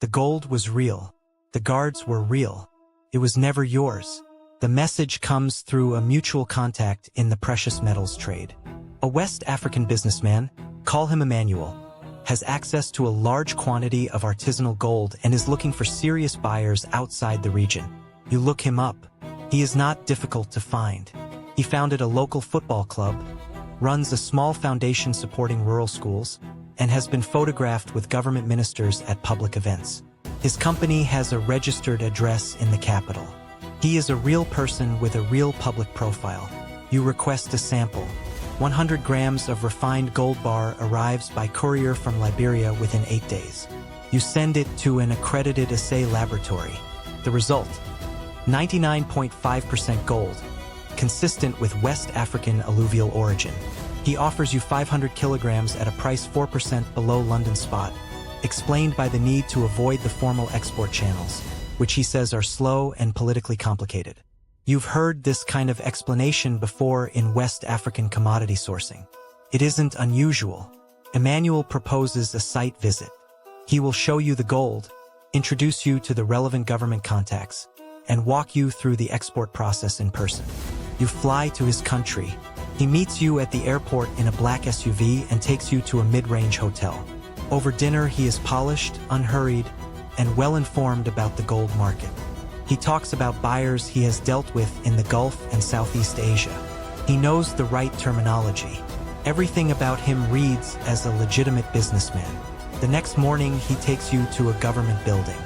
The gold was real. The guards were real. It was never yours. The message comes through a mutual contact in the precious metals trade. A West African businessman, call him Emmanuel, has access to a large quantity of artisanal gold and is looking for serious buyers outside the region. You look him up. He is not difficult to find. He founded a local football club, runs a small foundation supporting rural schools, and has been photographed with government ministers at public events. His company has a registered address in the capital. He is a real person with a real public profile. You request a sample. 100 grams of refined gold bar arrives by courier from Liberia within 8 days. You send it to an accredited assay laboratory. The result: 99.5% gold, consistent with West African alluvial origin. He offers you 500 kilograms at a price 4% below London spot, explained by the need to avoid the formal export channels, which he says are slow and politically complicated. You've heard this kind of explanation before in West African commodity sourcing. It isn't unusual. Emmanuel proposes a site visit. He will show you the gold, introduce you to the relevant government contacts, and walk you through the export process in person. You fly to his country. He meets you at the airport in a black SUV and takes you to a mid-range hotel. Over dinner, he is polished, unhurried, and well-informed about the gold market. He talks about buyers he has dealt with in the Gulf and Southeast Asia. He knows the right terminology. Everything about him reads as a legitimate businessman. The next morning, he takes you to a government building.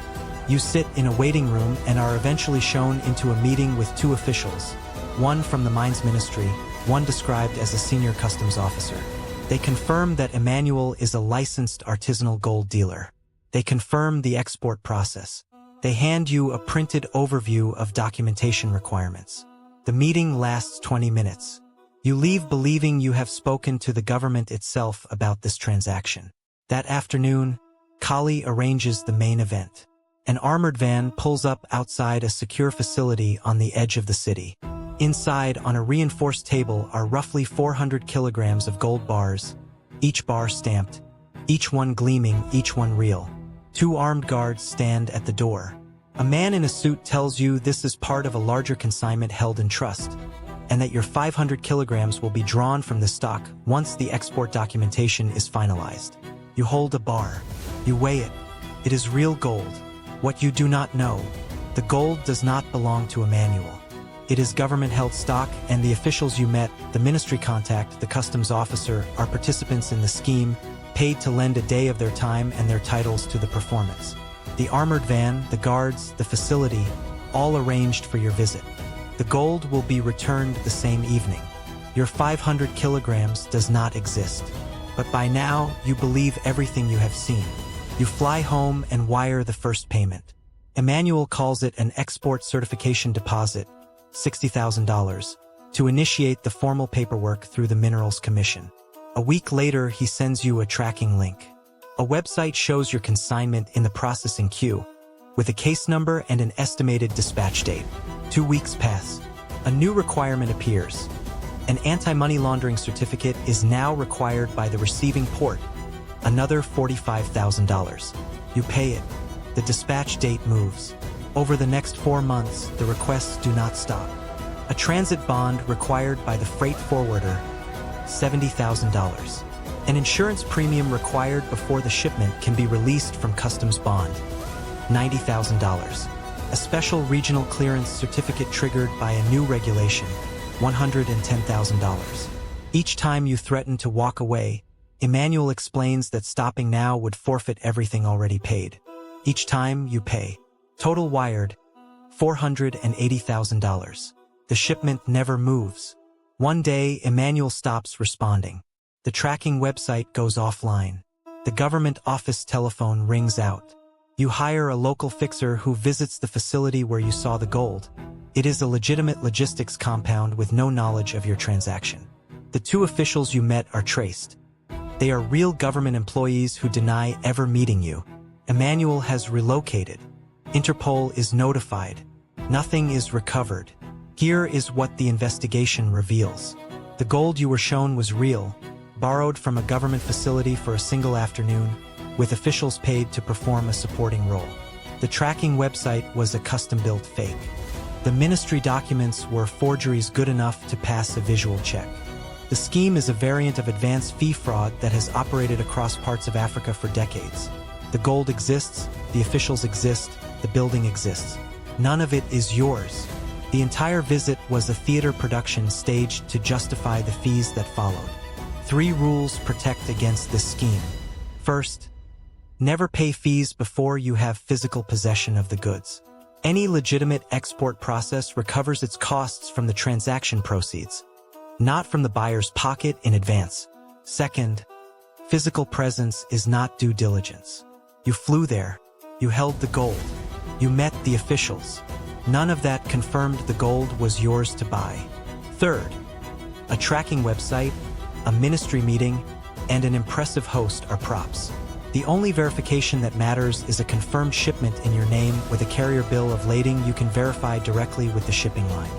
You sit in a waiting room and are eventually shown into a meeting with two officials, one from the Mines Ministry, one described as a senior customs officer. They confirm that Emmanuel is a licensed artisanal gold dealer. They confirm the export process. They hand you a printed overview of documentation requirements. The meeting lasts 20 minutes. You leave believing you have spoken to the government itself about this transaction. That afternoon, Kali arranges the main event. An armored van pulls up outside a secure facility on the edge of the city. Inside, on a reinforced table, are roughly 400 kilograms of gold bars, each bar stamped, each one gleaming, each one real. Two armed guards stand at the door. A man in a suit tells you this is part of a larger consignment held in trust, and that your 500 kilograms will be drawn from the stock once the export documentation is finalized. You hold a bar. You weigh it. It is real gold. What you do not know: the gold does not belong to Emmanuel. It is government-held stock, and the officials you met, the ministry contact, the customs officer, are participants in the scheme, paid to lend a day of their time and their titles to the performance. The armored van, the guards, the facility, all arranged for your visit. The gold will be returned the same evening. Your 500 kilograms does not exist. But by now, you believe everything you have seen. You fly home and wire the first payment. Emmanuel calls it an export certification deposit, $60,000, to initiate the formal paperwork through the Minerals Commission. A week later, he sends you a tracking link. A website shows your consignment in the processing queue, with a case number and an estimated dispatch date. 2 weeks pass. A new requirement appears. An anti-money laundering certificate is now required by the receiving port. Another $45,000. You pay it. The dispatch date moves. Over the next 4 months, the requests do not stop. A transit bond required by the freight forwarder, $70,000. An insurance premium required before the shipment can be released from customs bond, $90,000. A special regional clearance certificate triggered by a new regulation, $110,000. Each time you threaten to walk away, Emmanuel explains that stopping now would forfeit everything already paid. Each time you pay. Total wired, $480,000. The shipment never moves. One day, Emmanuel stops responding. The tracking website goes offline. The government office telephone rings out. You hire a local fixer who visits the facility where you saw the gold. It is a legitimate logistics compound with no knowledge of your transaction. The two officials you met are traced. They are real government employees who deny ever meeting you. Emmanuel has relocated. Interpol is notified. Nothing is recovered. Here is what the investigation reveals. The gold you were shown was real, borrowed from a government facility for a single afternoon, with officials paid to perform a supporting role. The tracking website was a custom-built fake. The ministry documents were forgeries good enough to pass a visual check. The scheme is a variant of advanced fee fraud that has operated across parts of Africa for decades. The gold exists, the officials exist, the building exists. None of it is yours. The entire visit was a theater production staged to justify the fees that followed. 3 rules protect against this scheme. First, never pay fees before you have physical possession of the goods. Any legitimate export process recovers its costs from the transaction proceeds, not from the buyer's pocket in advance. Second, physical presence is not due diligence. You flew there, you held the gold, you met the officials. None of that confirmed the gold was yours to buy. Third, a tracking website, a ministry meeting, and an impressive host are props. The only verification that matters is a confirmed shipment in your name with a carrier bill of lading you can verify directly with the shipping line.